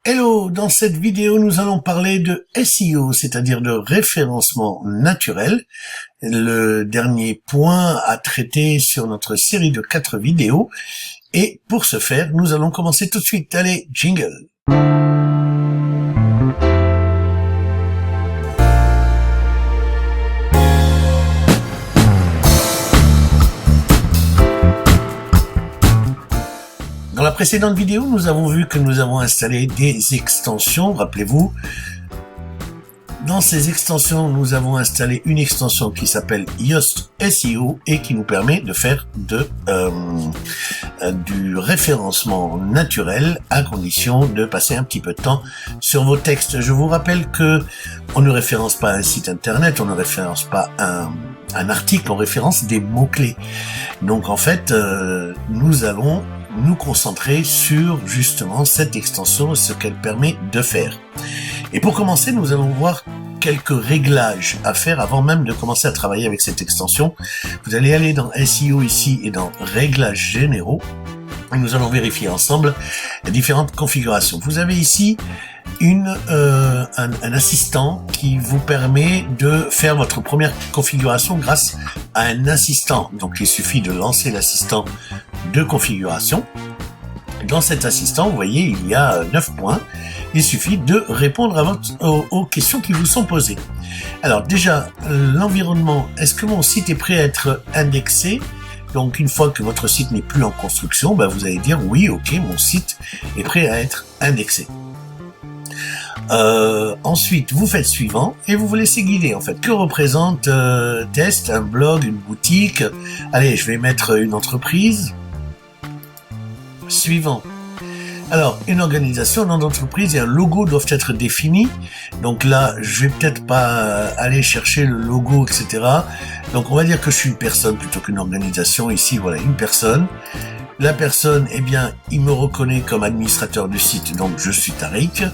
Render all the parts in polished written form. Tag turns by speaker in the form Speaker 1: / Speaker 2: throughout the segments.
Speaker 1: Hello, dans cette vidéo, nous allons parler de SEO, c'est-à-dire de référencement naturel, le dernier point à traiter sur notre série de 4 vidéos. Et pour ce faire, nous allons commencer tout de suite. Allez, jingle! Dans la précédente vidéo, nous avons vu que nous avons installé des extensions, rappelez-vous. Dans ces extensions, nous avons installé une extension qui s'appelle Yoast SEO et qui nous permet de faire du référencement naturel à condition de passer un petit peu de temps sur vos textes. Je vous rappelle que on ne référence pas un site internet, on ne référence pas un article, on référence des mots-clés. Donc en fait, nous allons nous concentrer sur justement cette extension et ce qu'elle permet de faire. Et pour commencer, nous allons voir quelques réglages à faire avant même de commencer à travailler avec cette extension. Vous allez aller dans SEO ici et dans Réglages généraux. Et nous allons vérifier ensemble les différentes configurations. Vous avez ici un assistant qui vous permet de faire votre première configuration grâce à un assistant. Donc il suffit de lancer l'assistant de configuration. Dans cet assistant, vous voyez, il y a 9 points. Il suffit de répondre aux questions qui vous sont posées. Alors déjà, l'environnement, est-ce que mon site est prêt à être indexé ? Donc une fois que votre site n'est plus en construction, vous allez dire oui, ok, mon site est prêt à être indexé. Ensuite, vous faites suivant et vous vous laissez guider en fait. Que représente test, un blog, une boutique ? Allez, je vais mettre une entreprise. Suivant. Alors, une organisation, nom d'entreprise et un logo doivent être définis. Donc là, je vais peut-être pas aller chercher le logo, etc. Donc on va dire que je suis une personne plutôt qu'une organisation. Ici, voilà, une personne. La personne, eh bien, il me reconnaît comme administrateur du site, donc je suis Tariq.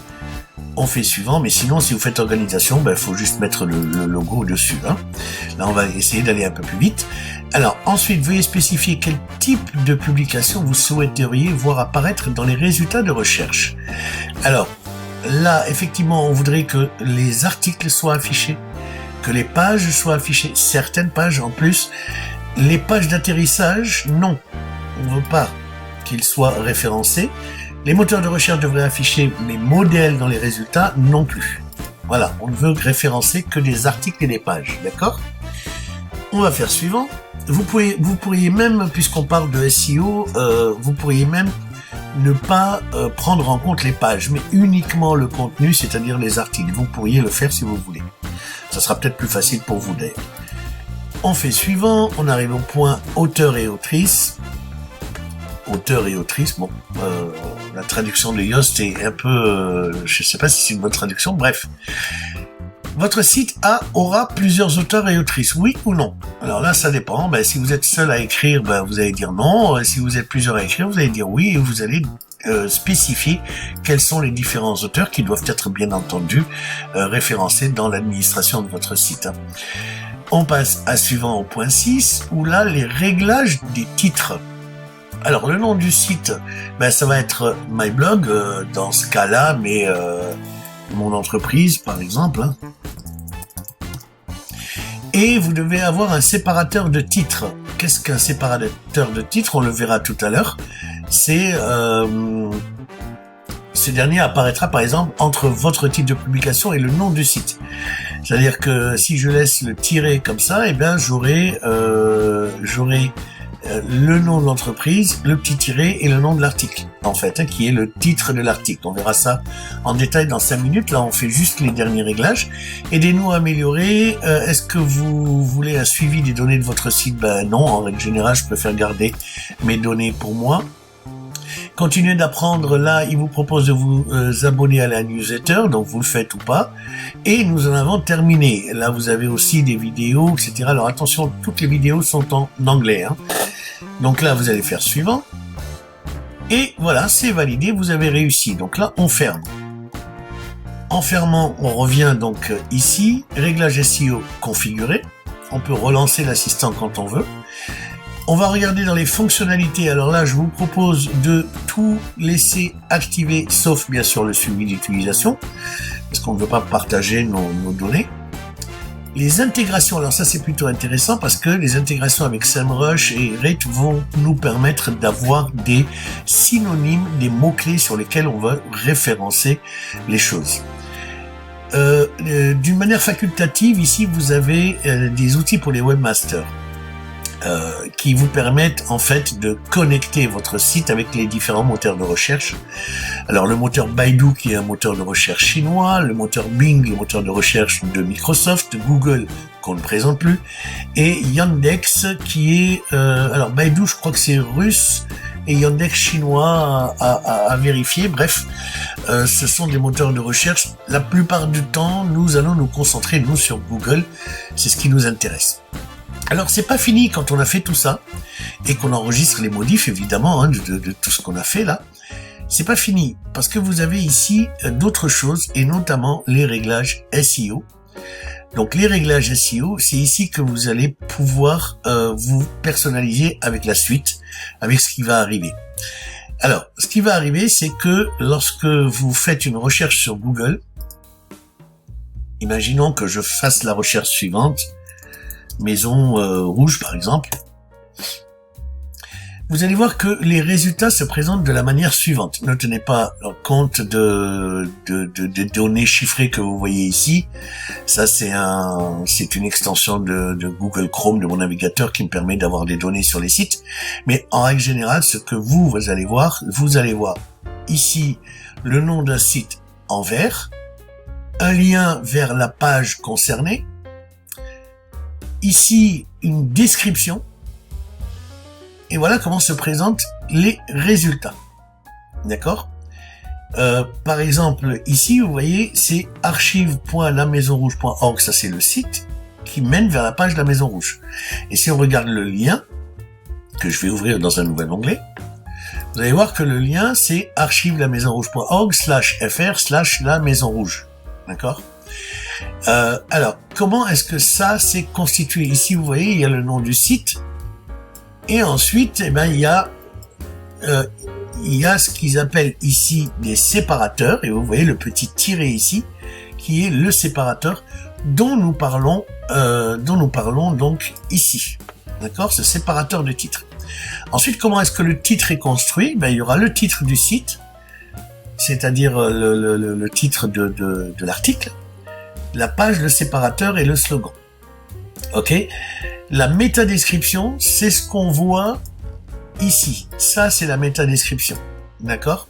Speaker 1: On fait suivant, mais sinon, si vous faites organisation, il faut juste mettre le logo dessus. Là, on va essayer d'aller un peu plus vite. Alors, ensuite, veuillez spécifier quel type de publication vous souhaiteriez voir apparaître dans les résultats de recherche. Alors, là, effectivement, on voudrait que les articles soient affichés, que les pages soient affichées, certaines pages en plus. Les pages d'atterrissage, non. On ne veut pas qu'ils soient référencés. Les moteurs de recherche devraient afficher les modèles dans les résultats, non plus. Voilà, on ne veut référencer que des articles et des pages, d'accord ? On va faire suivant. Vous pourriez même, puisqu'on parle de SEO, vous pourriez même ne pas prendre en compte les pages, mais uniquement le contenu, c'est-à-dire les articles. Vous pourriez le faire si vous voulez. Ça sera peut-être plus facile pour vous d'ailleurs. On fait suivant, on arrive au point auteur et autrice. Auteur et autrice, bon, la traduction de Yoast est un peu, je sais pas si c'est une bonne traduction, bref. Votre site aura plusieurs auteurs et autrices, oui ou non? Alors là, ça dépend. Si vous êtes seul à écrire, vous allez dire non. Si vous êtes plusieurs à écrire, vous allez dire oui. Et vous allez spécifier quels sont les différents auteurs qui doivent être bien entendu référencés dans l'administration de votre site. On passe à suivant au point 6, où là, les réglages des titres. Alors, le nom du site, ça va être MyBlog, dans ce cas-là, mais mon entreprise, par exemple. Et vous devez avoir un séparateur de titres. Qu'est-ce qu'un séparateur de titres ? On le verra tout à l'heure. Ce dernier apparaîtra, par exemple, entre votre titre de publication et le nom du site. C'est-à-dire que si je laisse le tiret comme ça, j'aurai le nom de l'entreprise, le petit tiret et le nom de l'article, en fait, qui est le titre de l'article. On verra ça en détail dans 5 minutes. Là, on fait juste les derniers réglages. Aidez-nous à améliorer. Est-ce que vous voulez un suivi des données de votre site ? Non, en règle générale, je préfère garder mes données pour moi. Continuez d'apprendre. Là, il vous propose de vous abonner à la newsletter, donc vous le faites ou pas. Et nous en avons terminé. Là, vous avez aussi des vidéos, etc. Alors attention, toutes les vidéos sont en anglais. Donc là, vous allez faire suivant. Et voilà, c'est validé, vous avez réussi. Donc là, on ferme. En fermant, on revient donc ici. Réglage SEO configuré. On peut relancer l'assistant quand on veut. On va regarder dans les fonctionnalités. Alors là, je vous propose de tout laisser activer, sauf bien sûr le suivi d'utilisation, parce qu'on ne veut pas partager nos données. Les intégrations, alors ça c'est plutôt intéressant parce que les intégrations avec SEMrush et Rate vont nous permettre d'avoir des synonymes, des mots-clés sur lesquels on va référencer les choses. D'une manière facultative, ici vous avez des outils pour les webmasters. Qui vous permettent en fait de connecter votre site avec les différents moteurs de recherche. Alors le moteur Baidu qui est un moteur de recherche chinois, le moteur Bing, le moteur de recherche de Microsoft, Google qu'on ne présente plus, et Yandex qui est... alors Baidu je crois que c'est russe, et Yandex chinois à vérifier. Bref, ce sont des moteurs de recherche. La plupart du temps, nous allons nous concentrer, nous, sur Google. C'est ce qui nous intéresse. Alors c'est pas fini quand on a fait tout ça et qu'on enregistre les modifs évidemment de tout ce qu'on a fait là. C'est pas fini parce que vous avez ici d'autres choses et notamment les réglages SEO. Donc les réglages SEO, c'est ici que vous allez pouvoir vous personnaliser avec la suite, avec ce qui va arriver. Alors ce qui va arriver, c'est que lorsque vous faites une recherche sur Google, imaginons que je fasse la recherche suivante. Maison rouge par exemple, vous allez voir que les résultats se présentent de la manière suivante. Ne tenez pas compte des données chiffrées que vous voyez ici. Ça c'est une extension de Google Chrome, de mon navigateur, qui me permet d'avoir des données sur les sites. Mais en règle générale, ce que vous allez voir ici le nom d'un site en vert, un lien vers la page concernée, ici une description, et voilà comment se présentent les résultats. D'accord ? Par exemple, ici, vous voyez, c'est archive.lamaisonrouge.org, ça c'est le site qui mène vers la page de la Maison Rouge. Et si on regarde le lien, que je vais ouvrir dans un nouvel onglet, vous allez voir que le lien c'est archive-lamaisonrouge.org/fr/la Maison Rouge. D'accord ? Alors, comment est-ce que ça s'est constitué? Ici, vous voyez, il y a le nom du site, et ensuite, il y a ce qu'ils appellent ici des séparateurs, et vous voyez le petit tiret ici, qui est le séparateur dont nous parlons donc ici. D'accord? Ce séparateur de titre. Ensuite, comment est-ce que le titre est construit? Il y aura le titre du site, c'est-à-dire le titre de l'article, la page, le séparateur et le slogan. Ok. La métadescription, c'est ce qu'on voit ici. Ça, c'est la métadescription. D'accord.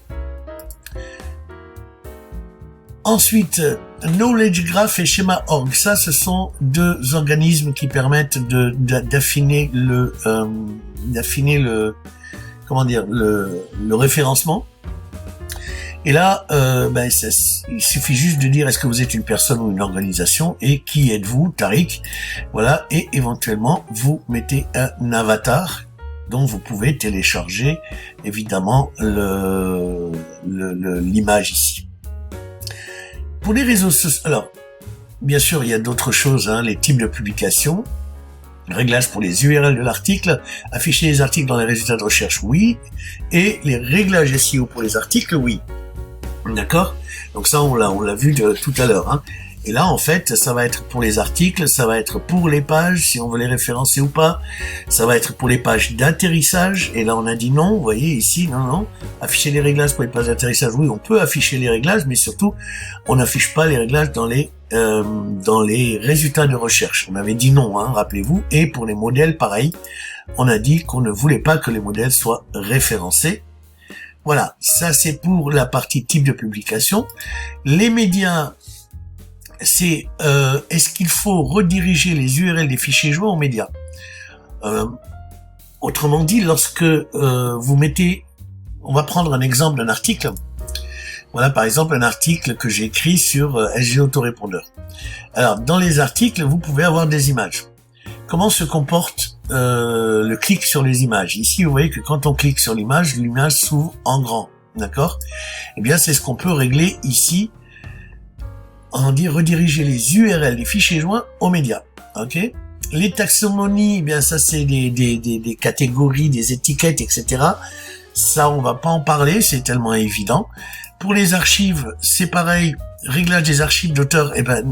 Speaker 1: Ensuite, Knowledge Graph et Schema.org. Ça, ce sont deux organismes qui permettent d'affiner le référencement. Et là, il suffit juste de dire est-ce que vous êtes une personne ou une organisation et qui êtes-vous, Tariq, voilà, et éventuellement vous mettez un avatar dont vous pouvez télécharger évidemment l'image ici. Pour les réseaux sociaux, alors bien sûr il y a d'autres choses, les types de publications. Réglages pour les URL de l'article, afficher les articles dans les résultats de recherche, oui, et les réglages SEO pour les articles, oui. D'accord? Donc ça, on l'a vu tout à l'heure. Et là, en fait, ça va être pour les articles, ça va être pour les pages, si on veut les référencer ou pas. Ça va être pour les pages d'atterrissage. Et là, on a dit non. Vous voyez ici, non. Afficher les réglages pour les pages d'atterrissage. Oui, on peut afficher les réglages, mais surtout, on n'affiche pas les réglages dans les résultats de recherche. On avait dit non, rappelez-vous. Et pour les modèles, pareil, on a dit qu'on ne voulait pas que les modèles soient référencés. Voilà, ça c'est pour la partie type de publication. Les médias, c'est est-ce qu'il faut rediriger les URL des fichiers joints aux médias? Autrement dit, lorsque vous mettez, on va prendre un exemple d'un article. Voilà, par exemple, un article que j'ai écrit sur SG Autorépondeur. Alors, dans les articles, vous pouvez avoir des images. Comment se comporte le clic sur les images? Ici, vous voyez que quand on clique sur l'image s'ouvre en grand. D'accord? Eh bien, c'est ce qu'on peut régler ici. On dit rediriger les URL des fichiers joints aux médias. Ok? Les taxonomies, eh bien ça c'est des catégories, des étiquettes, etc. Ça, on va pas en parler, c'est tellement évident. Pour les archives, c'est pareil. Réglage des archives d'auteur, eh ben,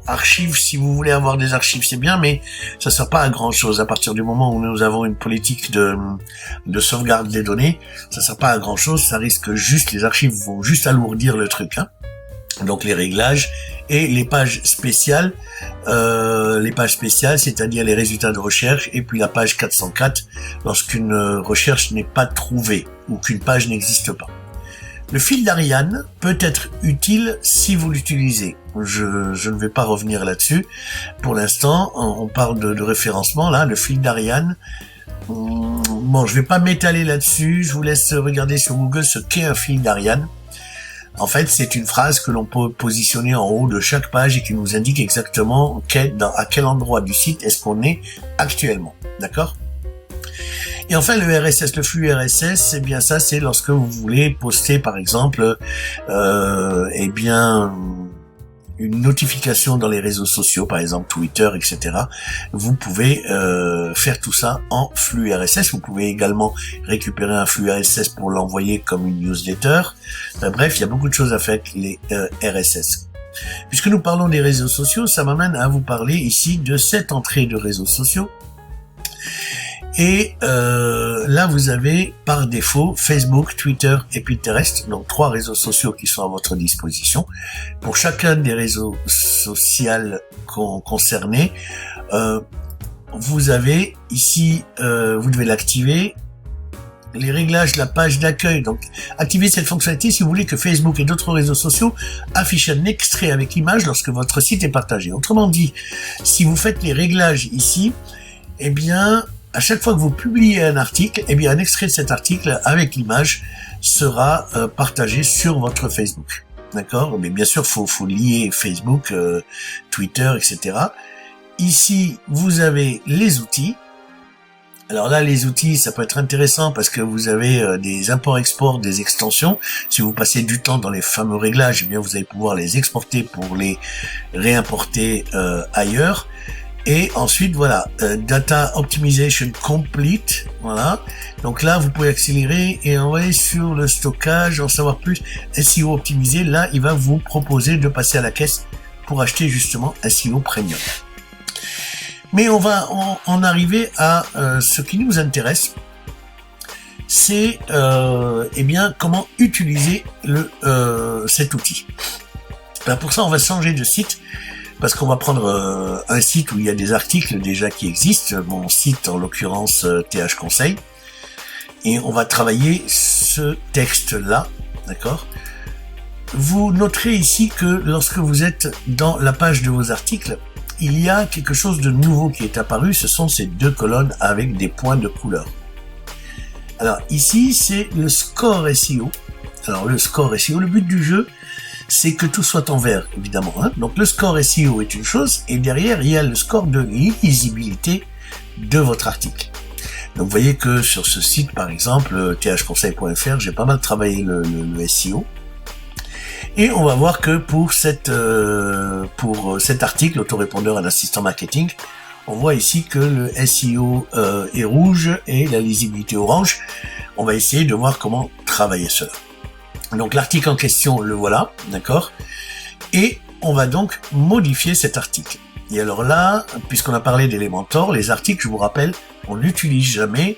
Speaker 1: archives, si vous voulez avoir des archives, c'est bien, mais ça sert pas à grand chose. À partir du moment où nous avons une politique de sauvegarde des données, ça sert pas à grand chose. Ça risque juste, les archives vont juste alourdir le truc, hein. Donc les réglages et les pages spéciales, c'est-à-dire les résultats de recherche, et puis la page 404 lorsqu'une recherche n'est pas trouvée ou qu'une page n'existe pas. Le fil d'Ariane peut être utile si vous l'utilisez. Je ne vais pas revenir là-dessus. Pour l'instant, on parle de référencement, là, le fil d'Ariane. Bon, je vais pas m'étaler là-dessus. Je vous laisse regarder sur Google ce qu'est un fil d'Ariane. En fait, c'est une phrase que l'on peut positionner en haut de chaque page et qui nous indique exactement à quel endroit du site est-ce qu'on est actuellement. D'accord ? Et enfin, le RSS, le flux RSS, eh bien ça, c'est lorsque vous voulez poster, par exemple, eh bien, une notification dans les réseaux sociaux, par exemple Twitter, etc. Vous pouvez faire tout ça en flux RSS. Vous pouvez également récupérer un flux RSS pour l'envoyer comme une newsletter. Enfin, bref, il y a beaucoup de choses à faire avec les RSS. Puisque nous parlons des réseaux sociaux, ça m'amène à vous parler ici de cette entrée de réseaux sociaux. Et là, vous avez par défaut Facebook, Twitter et Pinterest, donc 3 réseaux sociaux qui sont à votre disposition. Pour chacun des réseaux sociaux concernés, vous avez ici, vous devez l'activer, les réglages de la page d'accueil. Donc, activez cette fonctionnalité si vous voulez que Facebook et d'autres réseaux sociaux affichent un extrait avec l'image lorsque votre site est partagé. Autrement dit, si vous faites les réglages ici, eh bien, à chaque fois que vous publiez un article, eh bien, un extrait de cet article avec l'image sera partagé sur votre Facebook. D'accord ? Mais bien sûr, faut lier Facebook, Twitter, etc. Ici, vous avez les outils. Alors là, les outils, ça peut être intéressant parce que vous avez des imports-exports, des extensions. Si vous passez du temps dans les fameux réglages, eh bien, vous allez pouvoir les exporter pour les réimporter ailleurs. Et ensuite, voilà, Data Optimization Complete, voilà. Donc là, vous pouvez accélérer et envoyer sur le stockage, en savoir plus. SEO optimisé, là, il va vous proposer de passer à la caisse pour acheter justement SEO Premium. Mais on va en arriver à ce qui nous intéresse, c'est eh bien comment utiliser cet outil. Ben, pour ça, on va changer de site. Parce qu'on va prendre un site où il y a des articles déjà qui existent, mon site en l'occurrence TH Conseil, et on va travailler ce texte-là, d'accord ? Vous noterez ici que lorsque vous êtes dans la page de vos articles, il y a quelque chose de nouveau qui est apparu, ce sont ces 2 colonnes avec des points de couleur. Alors ici, c'est le score SEO. Alors le score SEO, le but du jeu, c'est que tout soit en vert, évidemment. Hein. Donc le score SEO est une chose, et derrière, il y a le score de lisibilité de votre article. Donc vous voyez que sur ce site, par exemple, thconseil.fr, j'ai pas mal travaillé le SEO. Et on va voir que pour cet article, autorépondeur à l'assistant marketing, on voit ici que le SEO est rouge et la lisibilité orange. On va essayer de voir comment travailler cela. Donc l'article en question, le voilà, d'accord ? Et on va donc modifier cet article. Et alors là, puisqu'on a parlé d'Elementor, les articles, je vous rappelle, on n'utilise jamais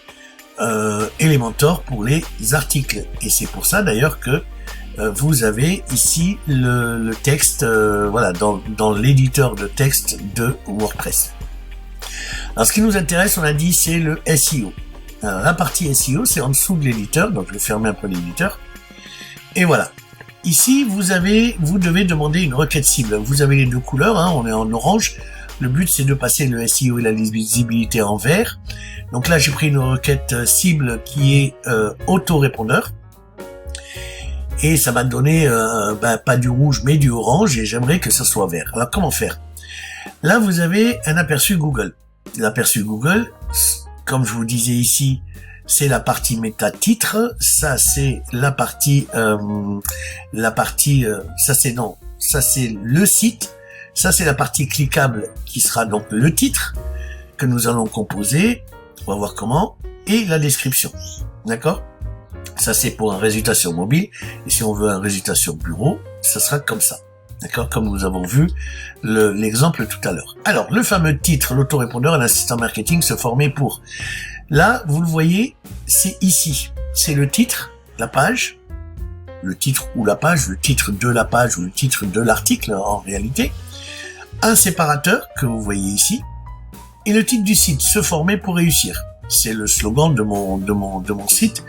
Speaker 1: Elementor pour les articles. Et c'est pour ça d'ailleurs que vous avez ici le texte, voilà, dans l'éditeur de texte de WordPress. Alors ce qui nous intéresse, on a dit, c'est le SEO. Alors la partie SEO, c'est en dessous de l'éditeur, donc je vais fermer un peu l'éditeur. Et voilà. Ici, vous devez demander une requête cible. Vous avez les 2 couleurs, hein, on est en orange. Le but, c'est de passer le SEO et la lisibilité en vert. Donc là, j'ai pris une requête cible qui est autorépondeur. Et ça m'a donné, pas du rouge, mais du orange, et j'aimerais que ça soit vert. Alors, comment faire ? Là, vous avez un aperçu Google. L'aperçu Google, comme je vous disais ici, c'est la partie méta-titre, ça c'est ça c'est le site, Ça, c'est la partie cliquable qui sera donc le titre que nous allons composer. On va voir comment. Et la description. D'accord? Ça, c'est pour un résultat sur mobile. Et si on veut un résultat sur bureau, ça sera comme ça. D'accord? Comme nous avons vu l'exemple tout à l'heure. Alors, le fameux titre, l'autorépondeur à l'assistant marketing se formait pour. Là, vous le voyez, c'est ici. C'est le titre, la page, le titre ou la page, le titre de la page ou le titre de l'article en réalité. Un séparateur que vous voyez ici. Et le titre du site, se former pour réussir. C'est le slogan de mon site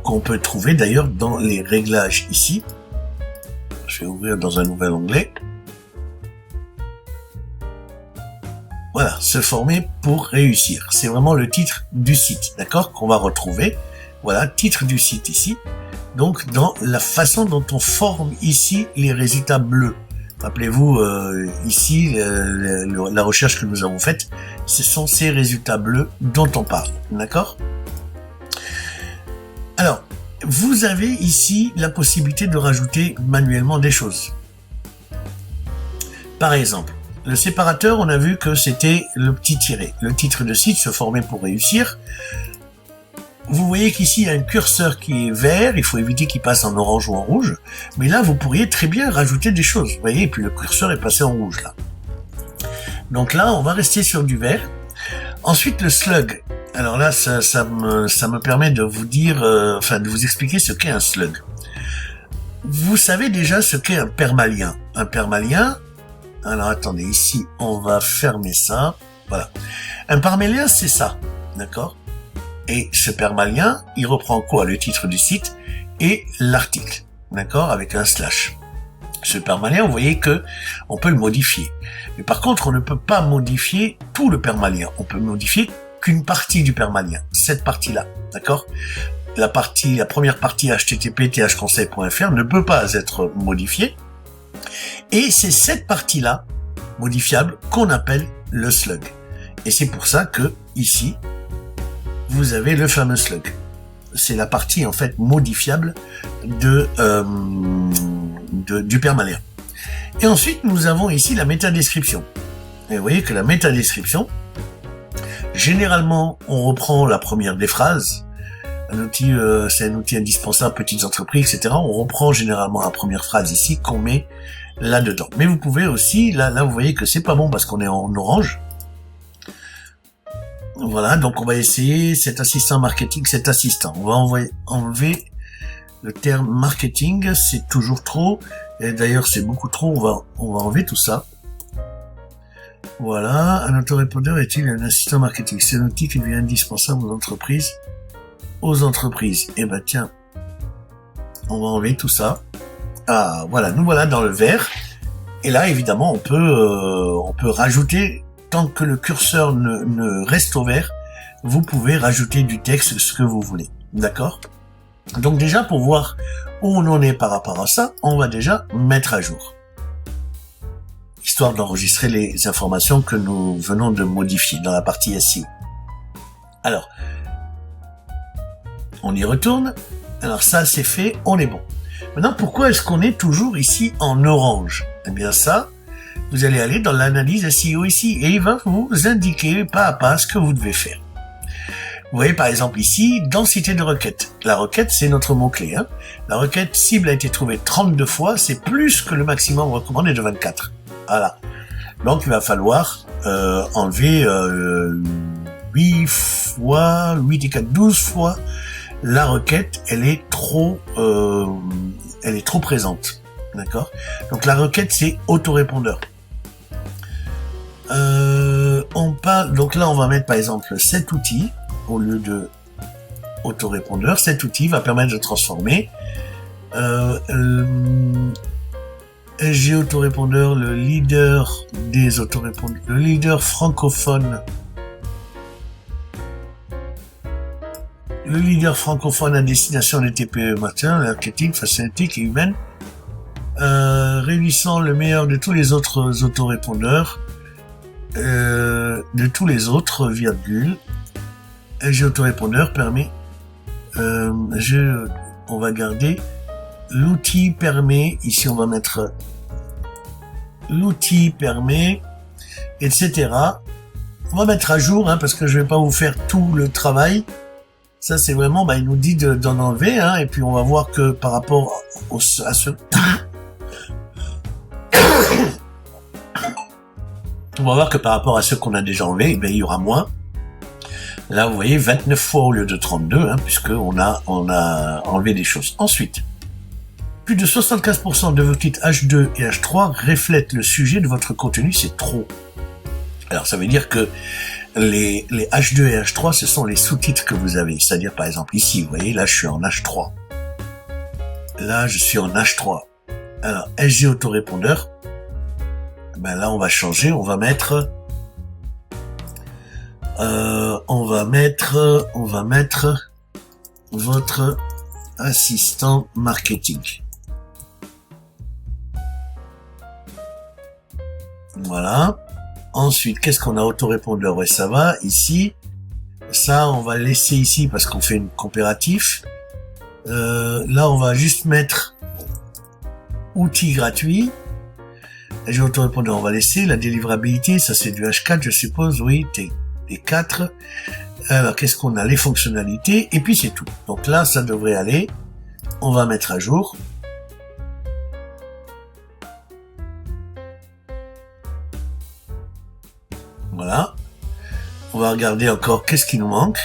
Speaker 1: qu'on peut trouver d'ailleurs dans les réglages ici. Je vais ouvrir dans un nouvel onglet. Voilà, se former pour réussir. C'est vraiment le titre du site, d'accord, qu'on va retrouver. Voilà, titre du site ici. Donc, dans la façon dont on forme ici les résultats bleus. Rappelez-vous, ici, la recherche que nous avons faite, ce sont ces résultats bleus dont on parle, d'accord? Alors, vous avez ici la possibilité de rajouter manuellement des choses. Par exemple, le séparateur, on a vu que c'était le petit tiret. Le titre de site, se former pour réussir. Vous voyez qu'ici, il y a un curseur qui est vert, il faut éviter qu'il passe en orange ou en rouge. Mais là, vous pourriez très bien rajouter des choses. Vous voyez, et puis le curseur est passé en rouge, là. Donc là, on va rester sur du vert. Ensuite, le slug. Alors là, ça me permet de vous dire, de vous expliquer ce qu'est un slug. Vous savez déjà ce qu'est un permalien. Un permalien, alors attendez, ici, on va fermer ça. Voilà. Un permalien, c'est ça. D'accord? Et ce permalien, il reprend quoi? Le titre du site et l'article. D'accord? Avec un slash. Ce permalien, vous voyez que on peut le modifier. Mais par contre, on ne peut pas modifier tout le permalien. On peut modifier qu'une partie du permalien. Cette partie-là. D'accord? La première partie http://thconseil.fr ne peut pas être modifiée. Et c'est cette partie-là, modifiable, qu'on appelle le slug. Et c'est pour ça que, ici, vous avez le fameux slug. C'est la partie, en fait, modifiable du permalien. Et ensuite, nous avons ici la métadescription. Et vous voyez que la métadescription, généralement, on reprend la première des phrases. Un outil, c'est un outil indispensable, petites entreprises, etc. On reprend généralement la première phrase ici qu'on met là-dedans. Mais vous pouvez aussi, là, vous voyez que c'est pas bon parce qu'on est en orange. Voilà, donc on va essayer cet assistant marketing, cet assistant. On va enlever le terme marketing, c'est toujours trop. Et d'ailleurs, c'est beaucoup trop, on va enlever tout ça. Voilà, un autorépondeur est-il un assistant marketing? C'est un outil qui devient indispensable aux entreprises. Eh ben tiens, on va enlever tout ça. Ah, voilà, nous voilà dans le vert. Et là, évidemment, on peut rajouter, tant que le curseur ne reste au vert, vous pouvez rajouter du texte, ce que vous voulez. D'accord? Donc déjà, pour voir où on en est par rapport à ça, on va déjà mettre à jour. Histoire d'enregistrer les informations que nous venons de modifier dans la partie SEO. Alors, on y retourne. Alors ça, c'est fait, on est bon. Maintenant, pourquoi est-ce qu'on est toujours ici en orange? Eh bien ça, vous allez aller dans l'analyse SEO ici et il va vous indiquer pas à pas ce que vous devez faire. Vous voyez par exemple ici, densité de requête. La requête, c'est notre mot-clé. Hein. La requête cible a été trouvée 32 fois, c'est plus que le maximum recommandé de 24. Voilà. Donc il va falloir enlever 8 fois, 8 et 4, 12 fois. La requête, elle est trop présente. D'accord? Donc la requête, c'est autorépondeur. On parle, donc là, on va mettre par exemple cet outil au lieu de autorépondeur. Cet outil va permettre de transformer SG autorépondeur, le leader des autorépondeurs, le leader francophone. Le leader francophone à destination des TPE marketing, facilitique et humaine, réunissant le meilleur de tous les autres autorépondeurs, de tous les autres, virgule. SG autorépondeur permet, on va garder, l'outil permet, ici on va mettre l'outil permet, etc. On va mettre à jour, parce que je vais pas vous faire tout le travail. Ça, c'est vraiment, il nous dit d'en enlever, et puis on va voir que par rapport à ce... On va voir que par rapport à ceux qu'on a déjà enlevés, il y aura moins. Là, vous voyez, 29 fois au lieu de 32, puisque on a enlevé des choses. Ensuite, plus de 75% de vos titres H2 et H3 reflètent le sujet de votre contenu, c'est trop. Alors, ça veut dire que les H2 et H3, ce sont les sous-titres que vous avez. C'est-à-dire, par exemple, ici, vous voyez, là, je suis en H3. Là, je suis en H3. Alors, SG autorépondeur. Là, on va changer, on va mettre votre assistant marketing. Voilà. Ensuite, qu'est-ce qu'on a? Autorépondeur, ouais, ça va. Ici, ça, on va laisser ici parce qu'on fait une comparatif. Là, on va juste mettre outils gratuits. J'ai autorépondeur, on va laisser. La délivrabilité, ça c'est du H4, je suppose, oui, T4. Alors, qu'est-ce qu'on a? Les fonctionnalités, et puis c'est tout. Donc là, ça devrait aller. On va mettre à jour. Voilà. On va regarder encore qu'est-ce qui nous manque.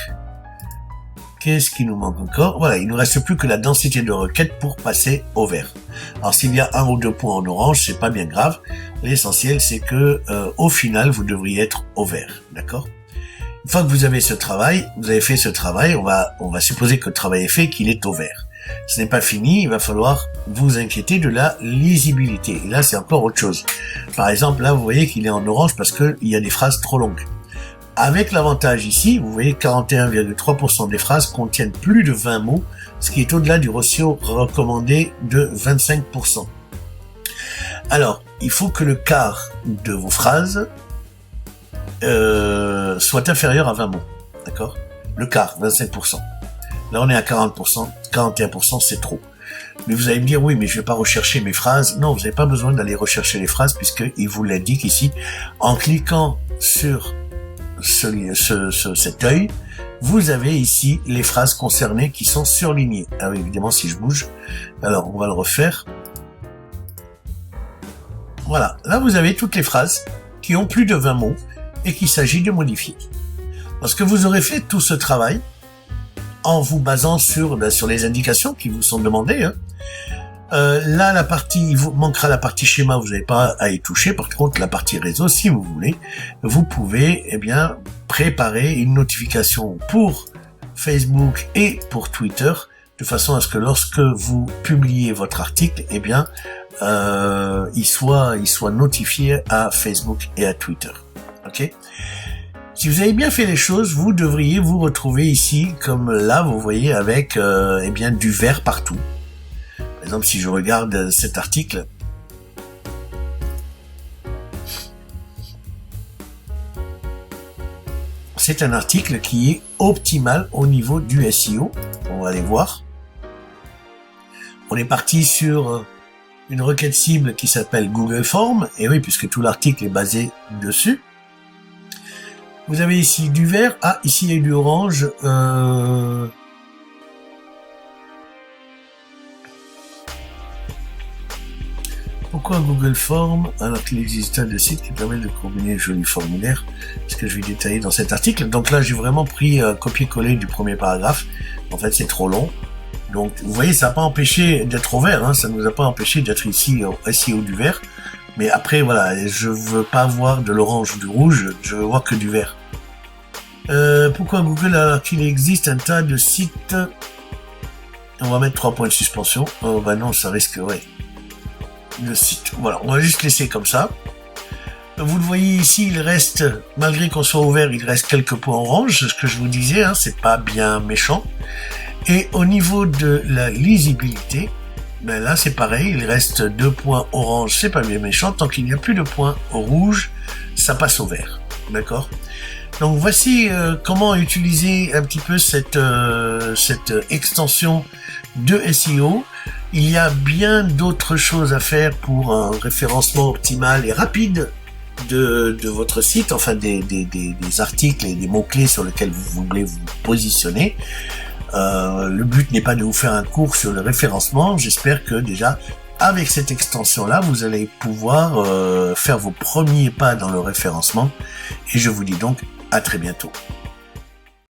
Speaker 1: Qu'est-ce qui nous manque encore? Voilà, il ne nous reste plus que la densité de requête pour passer au vert. Alors s'il y a 1 ou 2 points en orange, c'est pas bien grave. L'essentiel, c'est que au final, vous devriez être au vert, d'accord? Une fois que vous avez ce travail, vous avez fait ce travail, on va supposer que le travail est fait, qu'il est au vert. Ce n'est pas fini, il va falloir vous inquiéter de la lisibilité. Et là, c'est encore autre chose. Par exemple, là, vous voyez qu'il est en orange parce qu'il y a des phrases trop longues. Avec l'avantage ici, vous voyez 41,3% des phrases contiennent plus de 20 mots, ce qui est au-delà du ratio recommandé de 25%. Alors, il faut que le quart de vos phrases soit inférieur à 20 mots, d'accord? Le quart, 25%. Là, on est à 40%, 41%, c'est trop. Mais vous allez me dire, oui, mais je vais pas rechercher mes phrases. Non, vous n'avez pas besoin d'aller rechercher les phrases puisqu'il vous l'indique ici. En cliquant sur cet œil, vous avez ici les phrases concernées qui sont surlignées. Ah oui, évidemment, si je bouge. Alors, on va le refaire. Voilà. Là, vous avez toutes les phrases qui ont plus de 20 mots et qu'il s'agit de modifier. Parce que vous aurez fait tout ce travail en vous basant sur les indications qui vous sont demandées. Là, il vous manquera la partie schéma, vous n'avez pas à y toucher. Par contre, la partie réseau, si vous voulez, vous pouvez, préparer une notification pour Facebook et pour Twitter, de façon à ce que lorsque vous publiez votre article, il soit notifié à Facebook et à Twitter. Ok? Si vous avez bien fait les choses, vous devriez vous retrouver ici, comme là, vous voyez, avec du vert partout. Par exemple, si je regarde cet article, c'est un article qui est optimal au niveau du SEO. On va aller voir. On est parti sur une requête cible qui s'appelle Google Forms, et oui, puisque tout l'article est basé dessus. Vous avez ici du vert. Ah, ici il y a du orange. Pourquoi Google Forms alors qu'il existe un de sites qui permet de combiner jolis formulaires? Ce que je vais détailler dans cet article. Donc là, j'ai vraiment pris copier-coller du premier paragraphe. En fait, c'est trop long. Donc, vous voyez, ça n'a pas empêché d'être au vert. Ça ne nous a pas empêché d'être ici au SEO du vert. Mais après, voilà, je veux pas voir de l'orange ou du rouge, je veux voir que du vert. Pourquoi Google alors qu'il existe un tas de sites? On va mettre 3 points de suspension. Oh non, ça risque, ouais. Le site, voilà, on va juste laisser comme ça. Vous le voyez ici, il reste, malgré qu'on soit au vert, il reste quelques points orange, ce que je vous disais, c'est pas bien méchant. Et au niveau de la lisibilité, là c'est pareil, il reste 2 points orange, c'est pas bien méchant, tant qu'il n'y a plus de points rouge, ça passe au vert, d'accord? Donc voici comment utiliser un petit peu cette extension de SEO. Il y a bien d'autres choses à faire pour un référencement optimal et rapide de votre site, enfin des articles et des mots-clés sur lesquels vous voulez vous positionner. Le but n'est pas de vous faire un cours sur le référencement. J'espère que déjà, avec cette extension-là, vous allez pouvoir faire vos premiers pas dans le référencement. Et je vous dis donc à très bientôt.